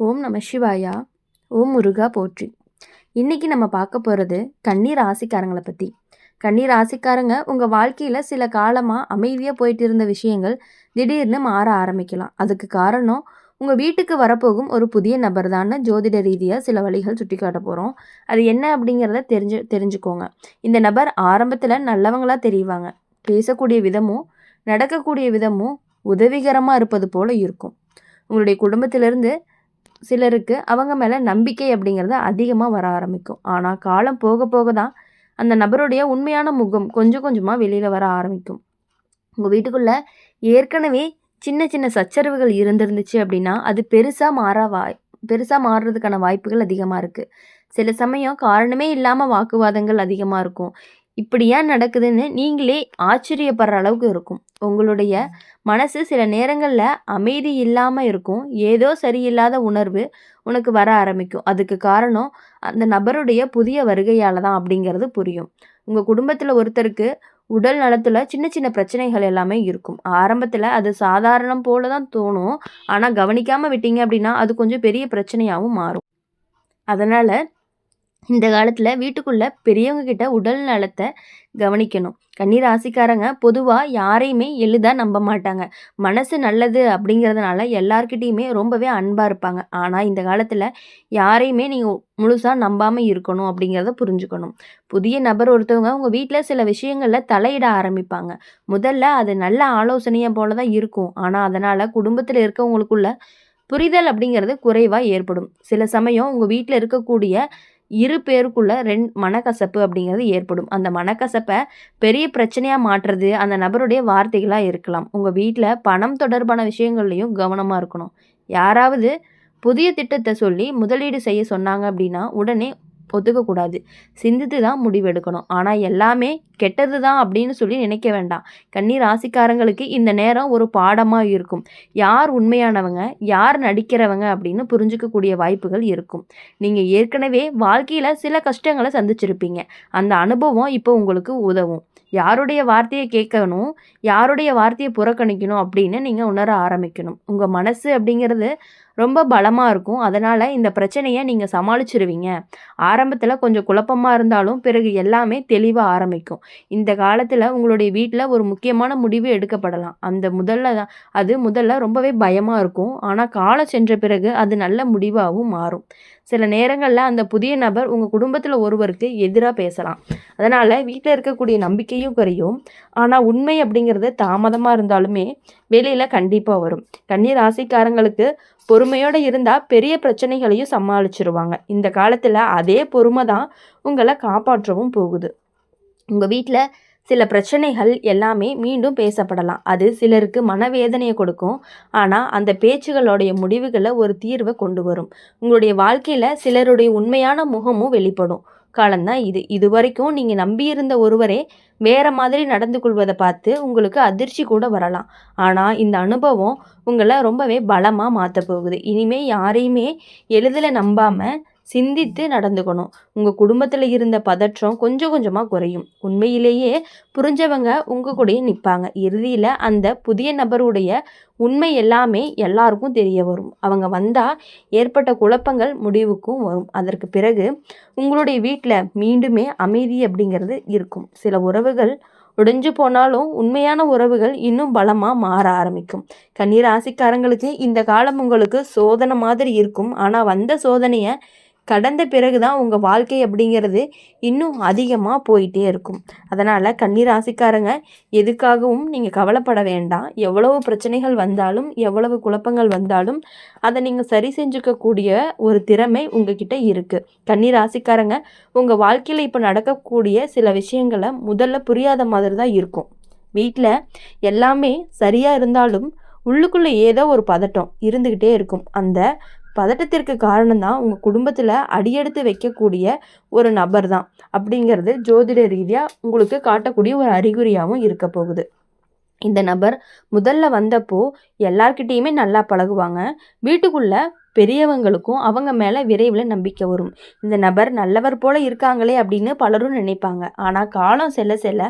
ஓம் நம சிவாயா. ஓம் முருகா போற்றி. இன்னைக்கு நம்ம பார்க்க போகிறது கன்னி ராசிக்காரங்களை பற்றி. கன்னி ராசிக்காரங்க உங்கள் வாழ்க்கையில் சில காலமாக அமைதியாக போயிட்டு இருந்த விஷயங்கள் திடீர்னு மாற ஆரம்பிக்கலாம். அதுக்கு காரணம் உங்கள் வீட்டுக்கு வரப்போகும் ஒரு புதிய நபர் தான். ஜோதிட ரீதியாக சில வழிகள் சுட்டி காட்ட போகிறோம். அது என்ன அப்படிங்கிறத தெரிஞ்சுக்கோங்க. இந்த நபர் ஆரம்பத்தில் நல்லவங்களாக தெரிவாங்க. பேசக்கூடிய விதமும் நடக்கக்கூடிய விதமும் உதவிகரமாக இருப்பது போல் இருக்கும். உங்களுடைய குடும்பத்திலிருந்து சிலருக்கு அவங்க மேலே நம்பிக்கை அப்படிங்கிறது அதிகமாக வர ஆரம்பிக்கும். ஆனால் காலம் போக போக தான் அந்த நபருடைய உண்மையான முகம் கொஞ்சம் கொஞ்சமாக வெளியில் வர ஆரம்பிக்கும். உங்கள் வீட்டுக்குள்ளே ஏற்கனவே சின்ன சின்ன சச்சரவுகள் இருந்துருந்துச்சு அப்படின்னா அது பெருசாக மாறுறதுக்கான வாய்ப்புகள் அதிகமாக இருக்குது. சில சமயம் காரணமே இல்லாமல் வாக்குவாதங்கள் அதிகமாக இருக்கும். இப்படி ஏன் நடக்குதுன்னு நீங்களே ஆச்சரியப்படுற அளவுக்கு இருக்கும். உங்களுடைய மனசு சில நேரங்களில் அமைதி இல்லாமல் இருக்கும். ஏதோ சரியில்லாத உணர்வு உனக்கு வர ஆரம்பிக்கும். அதுக்கு காரணம் அந்த நபருடைய புதிய வருகையால் தான் அப்படிங்கிறது புரியும். உங்கள் குடும்பத்தில் ஒருத்தருக்கு உடல் நலத்தில் சின்ன சின்ன பிரச்சனைகள் எல்லாமே இருக்கும். ஆரம்பத்தில் அது சாதாரணம் போல தான் தோணும். ஆனால் கவனிக்காமல் விட்டீங்க அப்படின்னா அது கொஞ்சம் பெரிய பிரச்சனையாகவும் மாறும். அதனால் இந்த காலத்தில் வீட்டுக்குள்ளே பெரியவங்க கிட்ட உடல் நலத்தை கவனிக்கணும். கன்னி ராசிக்காரங்க பொதுவாக யாரையுமே எளிதாக நம்ப மாட்டாங்க. மனசு நல்லது அப்படிங்கிறதுனால எல்லார்கிட்டேயுமே ரொம்பவே அன்பாக இருப்பாங்க. ஆனால் இந்த காலத்தில் யாரையுமே நீங்கள் முழுசாக நம்பாமல் இருக்கணும் அப்படிங்கிறத புரிஞ்சுக்கணும். புதிய நபர் ஒருத்தவங்க உங்கள் வீட்டில் சில விஷயங்களில் தலையிட ஆரம்பிப்பாங்க. முதல்ல அது நல்ல ஆலோசனையை போல தான் இருக்கும். ஆனால் அதனால் குடும்பத்தில் இருக்கவங்களுக்குள்ள புரிதல் அப்படிங்கிறது குறைவாக ஏற்படும். சில சமயம் உங்கள் வீட்டில் இருக்கக்கூடிய இரு பேருக்குள்ள மனக்கசப்பு அப்படிங்கிறது ஏற்படும். அந்த மனக்கசப்பை பெரிய பிரச்சனையாக மாற்றுறது அந்த நபருடைய வார்த்தைகளாக இருக்கலாம். உங்கள் வீட்டில் பணம் தொடர்பான விஷயங்கள்லையும் கவனமாக இருக்கணும். யாராவது புதிய திட்டத்தை சொல்லி முதலீடு செய்ய சொன்னாங்க அப்படின்னா உடனே ஒத்துக்கக்கூடாது. சிந்தித்து தான் முடிவெடுக்கணும். ஆனால் எல்லாமே கெட்டது தான் அப்படின்னு சொல்லி நினைக்க வேண்டாம். கன்னி ராசிக்காரங்களுக்கு இந்த நேரம் ஒரு பாடமாக இருக்கும். யார் உண்மையானவங்க யார் நடிக்கிறவங்க அப்படின்னு புரிஞ்சிக்கக்கூடிய வாய்ப்புகள் இருக்கும். நீங்கள் ஏற்கனவே வாழ்க்கையில் சில கஷ்டங்களை சந்திச்சிருப்பீங்க. அந்த அனுபவம் இப்போ உங்களுக்கு உதவும். யாருடைய வார்த்தையை கேட்கணும் யாருடைய வார்த்தையை புறக்கணிக்கணும் அப்படின்னு நீங்கள் உணர ஆரம்பிக்கணும். உங்கள் மனசு அப்படிங்கிறது ரொம்ப பலமாக இருக்கும். அதனால் இந்த பிரச்சனையை நீங்கள் சமாளிச்சிருவீங்க. ஆரம்பத்தில் கொஞ்சம் குழப்பமாக இருந்தாலும் பிறகு எல்லாமே தெளிவாக ஆரம்பிக்கும். இந்த காலத்தில் உங்களுடைய வீட்டில் ஒரு முக்கியமான முடிவு எடுக்கப்படலாம். அது முதல்ல ரொம்பவே பயமாக இருக்கும். ஆனால் காலம் சென்ற பிறகு அது நல்ல முடிவாகவும் மாறும். சில நேரங்களில் அந்த புதிய நபர் உங்கள் குடும்பத்தில் ஒருவருக்கு எதிராக பேசலாம். அதனால் வீட்டில் இருக்கக்கூடிய நம்பிக்கையும் குறையும். ஆனால் உண்மை அப்படிங்கிறது தாமதமாக இருந்தாலுமே வெளியில் கண்டிப்பாக வரும். கன்னி ராசிக்காரங்களுக்கு பொறுமையோடு இருந்தால் பெரிய பிரச்சனைகளையும் சமாளிச்சிருவாங்க. இந்த காலத்தில் அதே பொறுமை தான் உங்களை காப்பாற்றவும் போகுது. உங்கள் வீட்டில் சில பிரச்சனைகள் எல்லாமே மீண்டும் பேசப்படலாம். அது சிலருக்கு மனவேதனையை கொடுக்கும். ஆனால் அந்த பேச்சுகளுடைய முடிவுகளை ஒரு தீர்வை கொண்டு வரும். உங்களுடைய வாழ்க்கையில் சிலருடைய உண்மையான முகமும் வெளிப்படும் காலம்தான் இது. இது வரைக்கும் நீங்கள் நம்பியிருந்த ஒருவரே வேறு மாதிரி நடந்து கொள்வதை பார்த்து உங்களுக்கு அதிர்ச்சி கூட வரலாம். ஆனால் இந்த அனுபவம் உங்களை ரொம்பவே பலமாக மாற்ற போகுது. இனிமேல் யாரையுமே எளிதில் நம்பாமல் சிந்தித்து நடந்துக்கணும். உங்கள் குடும்பத்தில் இருந்த பதற்றம் கொஞ்சம் கொஞ்சமாக குறையும். உண்மையிலேயே புரிஞ்சவங்க உங்கள் கூடயே நிற்பாங்க. இறுதியில் அந்த புதிய நபருடைய உண்மை எல்லாமே எல்லாருக்கும் தெரிய வரும். அவங்க வந்தால் ஏற்பட்ட குழப்பங்கள் முடிவுக்கும் வரும். அதற்கு பிறகு உங்களுடைய வீட்டில் மீண்டுமே அமைதி அப்படிங்கிறது இருக்கும். சில உறவுகள் உடைஞ்சு போனாலும் உண்மையான உறவுகள் இன்னும் பலமாக மாற ஆரம்பிக்கும். கன்னி ராசிக்காரங்களுக்கு இந்த காலம் உங்களுக்கு சோதனை மாதிரி இருக்கும். ஆனால் வந்த சோதனையை கடந்த பிறகு தான் உங்கள் வாழ்க்கை அப்படிங்கிறது இன்னும் அதிகமாக போயிட்டே இருக்கும். அதனால் கன்னி ராசிக்காரங்க எதுக்காகவும் நீங்கள் கவலைப்பட வேண்டாம். எவ்வளவு பிரச்சனைகள் வந்தாலும் எவ்வளவு குழப்பங்கள் வந்தாலும் அதை நீங்கள் சரி செஞ்சுக்கக்கூடிய ஒரு திறமை உங்ககிட்ட இருக்குது. கன்னி ராசிக்காரங்க உங்கள் வாழ்க்கையில் இப்போ நடக்கக்கூடிய சில விஷயங்களை முதல்ல புரியாத மாதிரி தான் இருக்கும். வீட்டில் எல்லாமே சரியாக இருந்தாலும் உள்ளுக்குள்ளே ஏதோ ஒரு பதட்டம் இருந்துக்கிட்டே இருக்கும். அந்த பதட்டத்திற்கு காரணம்தான் உங்கள் குடும்பத்தில் அடியெடுத்து வைக்கக்கூடிய ஒரு நபர் தான் அப்படிங்கிறது ஜோதிட ரீதியாக உங்களுக்கு காட்டக்கூடிய ஒரு அறிகுறியாகவும் இருக்க போகுது. இந்த நபர் முதல்ல வந்தப்போ எல்லார்கிட்டயுமே நல்லா பழகுவாங்க. வீட்டுக்குள்ள பெரியவங்களுக்கும் அவங்க மேல விரைவில் நம்பிக்கை வரும். இந்த நபர் நல்லவர் போல இருக்காங்களே அப்படின்னு பலரும் நினைப்பாங்க. ஆனால் காலம் செல்ல செல்ல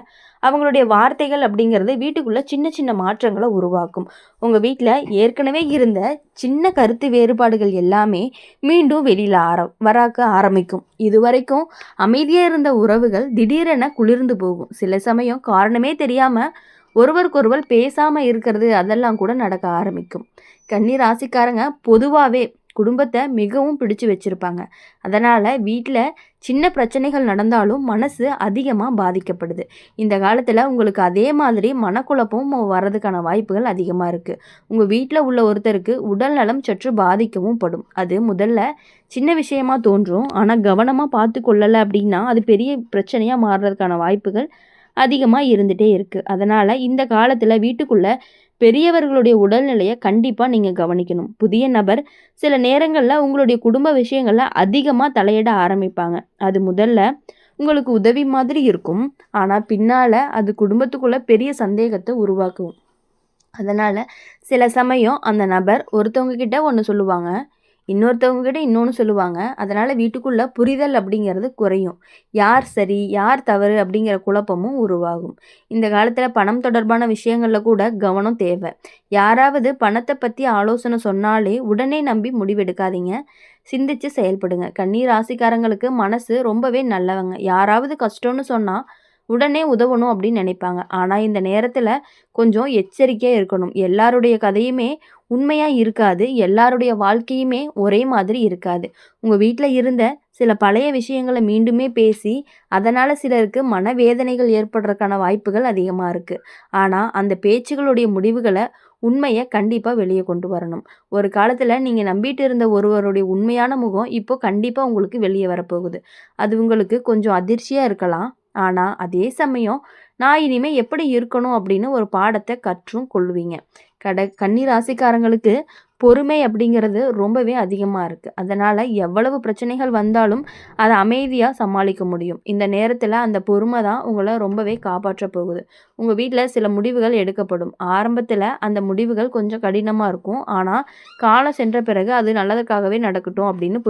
அவங்களுடைய வார்த்தைகள் அப்படிங்கிறது வீட்டுக்குள்ள சின்ன சின்ன மாற்றங்களை உருவாக்கும். உங்கள் வீட்டில் ஏற்கனவே இருந்த சின்ன கருத்து வேறுபாடுகள் எல்லாமே மீண்டும் வெளியில் வராக்க ஆரம்பிக்கும். இதுவரைக்கும் அமைதியாக இருந்த உறவுகள் திடீரென குளிர்ந்து போகும். சில சமயம் காரணமே தெரியாமல் ஒருவருக்கொருவர் பேசாமல் இருக்கிறது அதெல்லாம் கூட நடக்க ஆரம்பிக்கும். கன்னி ராசிக்காரங்க பொதுவாகவே குடும்பத்தை மிகவும் பிடிச்சு வச்சுருப்பாங்க. அதனால் வீட்டில் சின்ன பிரச்சனைகள் நடந்தாலும் மனசு அதிகமாக பாதிக்கப்படுது. இந்த காலத்தில் உங்களுக்கு அதே மாதிரி மனக்குழப்பம் வர்றதுக்கான வாய்ப்புகள் அதிகமாக இருக்குது. உங்கள் வீட்டில் உள்ள ஒருத்தருக்கு உடல் நலம் சற்று பாதிக்கவும் படும். அது முதல்ல சின்ன விஷயமா தோன்றும். ஆனால் கவனமாக பார்த்து கொள்ளலை அப்படின்னா அது பெரிய பிரச்சனையாக மாறுறதுக்கான வாய்ப்புகள் அதிகமாக இருந்துகிட்டே இருக்குது. அதனால் இந்த காலத்தில் வீட்டுக்குள்ளே பெரியவர்களுடைய உடல்நிலையை கண்டிப்பாக நீங்கள் கவனிக்கணும். புதிய நபர் சில நேரங்களில் உங்களுடைய குடும்ப விஷயங்களில் அதிகமாக தலையிட ஆரம்பிப்பாங்க. அது முதல்ல உங்களுக்கு உதவி மாதிரி இருக்கும். ஆனால் பின்னால் அது குடும்பத்துக்குள்ளே பெரிய சந்தேகத்தை உருவாக்கும். அதனால் சில சமயம் அந்த நபர் ஒருத்தவங்க கிட்ட ஒன்று சொல்லுவாங்க, இன்னொருத்தவங்க கிட்ட இன்னொன்று சொல்லுவாங்க. அதனால் வீட்டுக்குள்ளே புரிதல் அப்படிங்கிறது குறையும். யார் சரி யார் தவறு அப்படிங்கிற குழப்பமும் உருவாகும். இந்த காலத்தில் பணம் தொடர்பான விஷயங்களில் கூட கவனம் தேவை. யாராவது பணத்தை பற்றி ஆலோசனை சொன்னாலே உடனே நம்பி முடிவெடுக்காதீங்க. சிந்திச்சு செயல்படுங்க. கன்னி ராசிக்காரங்களுக்கு மனசு ரொம்பவே நல்லவங்க. யாராவது கஷ்டம்னு சொன்னால் உடனே உதவணும் அப்படின்னு நினைப்பாங்க. ஆனால் இந்த நேரத்தில் கொஞ்சம் எச்சரிக்கையாக இருக்கணும். எல்லாருடைய கதையுமே உண்மையாக இருக்காது. எல்லாருடைய வாழ்க்கையுமே ஒரே மாதிரி இருக்காது. உங்கள் வீட்டில் இருந்த சில பழைய விஷயங்களை மீண்டுமே பேசி அதனால் சிலருக்கு மனவேதனைகள் ஏற்படுறதுக்கான வாய்ப்புகள் அதிகமாக இருக்குது. ஆனால் அந்த பேச்சுகளுடைய முடிவுகளை உண்மையை கண்டிப்பாக வெளியே கொண்டு வரணும். ஒரு காலத்தில் நீங்கள் நம்பிட்டு இருந்த ஒருவருடைய உண்மையான முகம் இப்போ கண்டிப்பாக உங்களுக்கு வெளியே வரப்போகுது. அது உங்களுக்கு கொஞ்சம் அதிர்ச்சியாக இருக்கலாம். ஆனால் அதே சமயம் நான் இனிமேல் எப்படி இருக்கணும் அப்படின்னு ஒரு பாடத்தை கற்றும் கொள்வீங்க. கன்னி ராசிக்காரங்களுக்கு பொறுமை அப்படிங்கிறது ரொம்பவே அதிகமாக இருக்குது. அதனால் எவ்வளவு பிரச்சனைகள் வந்தாலும் அதை அமைதியாக சமாளிக்க முடியும். இந்த நேரத்தில் அந்த பொறுமை தான் உங்களை ரொம்பவே காப்பாற்ற போகுது. உங்கள் வீட்டில் சில முடிவுகள் எடுக்கப்படும். ஆரம்பத்தில் அந்த முடிவுகள் கொஞ்சம் கடினமாக இருக்கும். ஆனால் காலம் சென்ற பிறகு அது நல்லதுக்காகவே நடக்கட்டும் அப்படின்னு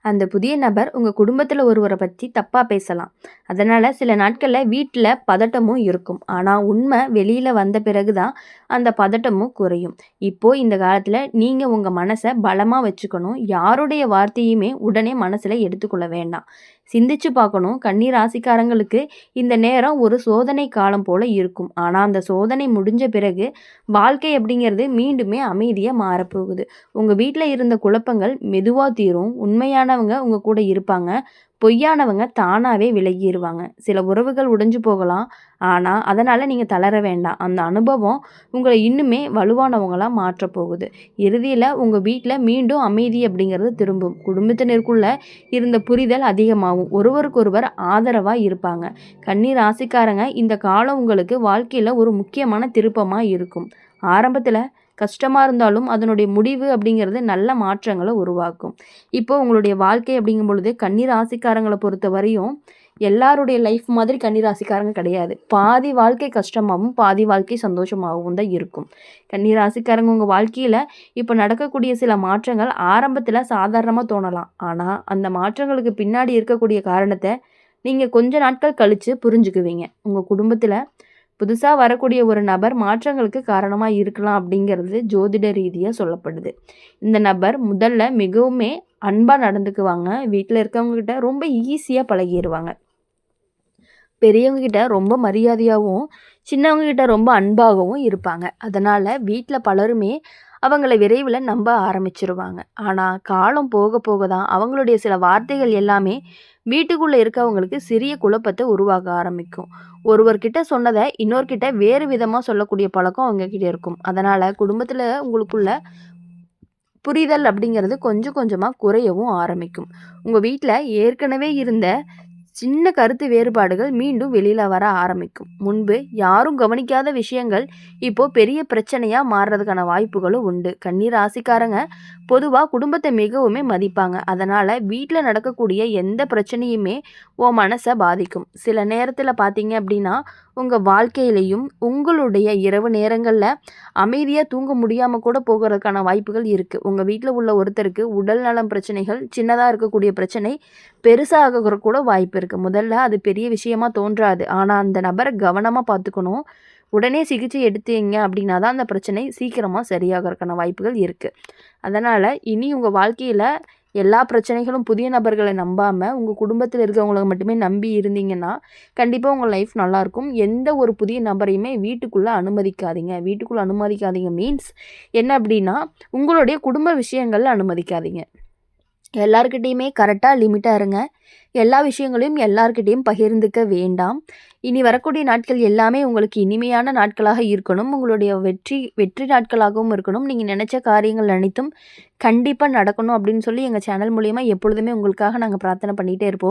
அந்த புதிய நபர் உங்கள் குடும்பத்தில் ஒருவரை பற்றி தப்பாக பேசலாம். அதனால் சில நாட்களில் வீட்டில் பதட்டமும் இருக்கும். ஆனால் உண்மை வெளியில் வந்த பிறகு தான் அந்த பதட்டமும் குறையும். இப்போது இந்த காலத்தில் நீங்கள் உங்கள் மனசை பலமாக வச்சுக்கணும். யாருடைய வார்த்தையுமே உடனே மனசில் எடுத்துக்கொள்ள வேண்டாம். சிந்திச்சு பார்க்கணும். கன்னி ராசிக்காரங்களுக்கு இந்த நேரம் ஒரு சோதனை காலம் போல் இருக்கும். ஆனால் அந்த சோதனை முடிஞ்ச பிறகு வாழ்க்கை அப்படிங்கிறது மீண்டுமே அமைதியாக மாறப்போகுது. உங்கள் வீட்டில் இருந்த குழப்பங்கள் மெதுவாக தீரும். உண்மையானவங்க உங்கள் கூட இருப்பாங்க. பொய்யானவங்க தானாகவே விலகிடுவாங்க. சில உறவுகள் உடைஞ்சு போகலாம். ஆனால் அதனால் நீங்கள் தளர வேண்டாம். அந்த அனுபவம் உங்களை இன்னுமே வலுவானவங்களாக மாற்றப்போகுது. இறுதியில் உங்கள் வீட்டில் மீண்டும் அமைதி அப்படிங்கிறது திரும்பும். குடும்பத்தினருக்குள்ளே இருந்த புரிதல் அதிகமாகும். ஒருவருக்கொருவர் ஆதரவாக இருப்பாங்க. கன்னி ராசிக்காரங்க இந்த காலம் உங்களுக்கு வாழ்க்கையில் ஒரு முக்கியமான திருப்பமாக இருக்கும். ஆரம்பத்தில் கஷ்டமாக இருந்தாலும் அதனுடைய முடிவு அப்படிங்கிறது நல்ல மாற்றங்களை உருவாக்கும். இப்போ உங்களுடைய வாழ்க்கை அப்படிங்கும் பொழுது கன்னி ராசிக்காரங்களை பொறுத்த வரையும் எல்லாருடைய லைஃப் மாதிரி கன்னி ராசிக்காரங்க கிடையாது. பாதி வாழ்க்கை கஷ்டமாகவும் பாதி வாழ்க்கை சந்தோஷமாகவும் தான் இருக்கும். கன்னி ராசிக்காரங்க உங்கள் வாழ்க்கையில் இப்போ நடக்கக்கூடிய சில மாற்றங்கள் ஆரம்பத்தில் சாதாரணமாக தோணலாம். ஆனால் அந்த மாற்றங்களுக்கு பின்னாடி இருக்கக்கூடிய காரணத்தை நீங்கள் கொஞ்ச நாட்கள் கழித்து புரிஞ்சுக்குவீங்க. உங்கள் குடும்பத்தில் புதுசாக வரக்கூடிய ஒரு நபர் மாற்றங்களுக்கு காரணமாக இருக்கலாம் அப்படிங்கிறது ஜோதிட ரீதியாக சொல்லப்படுது. இந்த நபர் முதல்ல மிகவுமே அன்பாக நடந்துக்குவாங்க. வீட்டில் இருக்கவங்ககிட்ட ரொம்ப ஈஸியாக பழகிடுவாங்க. பெரியவங்ககிட்ட ரொம்ப மரியாதையாகவும் சின்னவங்ககிட்ட ரொம்ப அன்பாகவும் இருப்பாங்க. அதனால் வீட்டில் பலருமே அவங்கள விரைவில் நம்ப ஆரம்பிச்சிருவாங்க. ஆனால் காலம் போக போக தான் அவங்களுடைய சில வார்த்தைகள் எல்லாமே வீட்டுக்குள்ளே இருக்கவங்களுக்கு சிறிய குழப்பத்தை உருவாக்க ஆரம்பிக்கும். ஒருவர்கிட்ட சொன்னதை இன்னொருக்கிட்ட வேறு விதமாக சொல்லக்கூடிய பழக்கம் அவங்கக்கிட்ட இருக்கும். அதனால் குடும்பத்தில் உங்களுக்குள்ள புரிதல் அப்படிங்கிறது கொஞ்சம் கொஞ்சமாக குறையவும் ஆரம்பிக்கும். உங்கள் வீட்டில் ஏற்கனவே இருந்த சின்ன கருத்து வேறுபாடுகள் மீண்டும் வெளியில் வர ஆரம்பிக்கும். முன்பு யாரும் கவனிக்காத விஷயங்கள் இப்போ பெரிய பிரச்சனையாக மாறுறதுக்கான வாய்ப்புகளும் உண்டு. கன்னி ராசிக்காரங்க பொதுவாக குடும்பத்தை மிகவுமே மதிப்பாங்க. அதனால் வீட்டில் நடக்கக்கூடிய எந்த பிரச்சனையுமே உன் மனசை பாதிக்கும். சில நேரத்தில் பார்த்தீங்க அப்படின்னா உங்கள் வாழ்க்கையிலையும் உங்களுடைய இரவு நேரங்களில் அமைதியாக தூங்க முடியாமல் கூட போகிறதுக்கான வாய்ப்புகள் இருக்குது. உங்கள் வீட்டில் உள்ள ஒருத்தருக்கு உடல் நலம் பிரச்சனைகள், சின்னதாக இருக்கக்கூடிய பிரச்சனை பெருசாக கூட வாய்ப்பு இருக்குது. முதல்ல அது பெரிய விஷயமா தோன்றாது. ஆனால் அந்த நபரை கவனமாக பார்த்துக்கணும். உடனே சிகிச்சை எடுத்தீங்க அப்படின்னா தான் அந்த பிரச்சனை சீக்கிரமாக சரியாகிறதுக்கான வாய்ப்புகள் இருக்குது. அதனால் இனி உங்கள் வாழ்க்கையில் எல்லா பிரச்சனைகளும் புதிய நபர்களை நம்பாமல் உங்கள் குடும்பத்தில் இருக்கிறவங்கள மட்டுமே நம்பி இருந்தீங்கன்னா கண்டிப்பாக உங்கள் லைஃப் நல்லாயிருக்கும். எந்த ஒரு புதிய நபரையுமே வீட்டுக்குள்ளே அனுமதிக்காதீங்க. வீட்டுக்குள்ளே அனுமதிக்காதீங்க மீன்ஸ் என்ன அப்படின்னா உங்களுடைய குடும்ப விஷயங்களில் அனுமதிக்காதீங்க. எல்லார்கிட்டேயுமே கரெக்டாக லிமிட்டாக இருங்க. எல்லா விஷயங்களையும் எல்லார்கிட்டேயும் பகிர்ந்துக்க வேண்டாம். இனி வரக்கூடிய நாட்கள் எல்லாமே உங்களுக்கு இனிமையான நாட்களாக இருக்கணும். உங்களுடைய வெற்றி நாட்களாகவும் இருக்கணும். நீங்கள் நினச்ச காரியங்கள் அனைத்தும் கண்டிப்பாக நடக்கணும் அப்படின்னு சொல்லி எங்கள் சேனல் மூலிமா எப்பொழுதுமே உங்களுக்காக நாங்கள் பிரார்த்தனை பண்ணிகிட்டே இருப்போம்.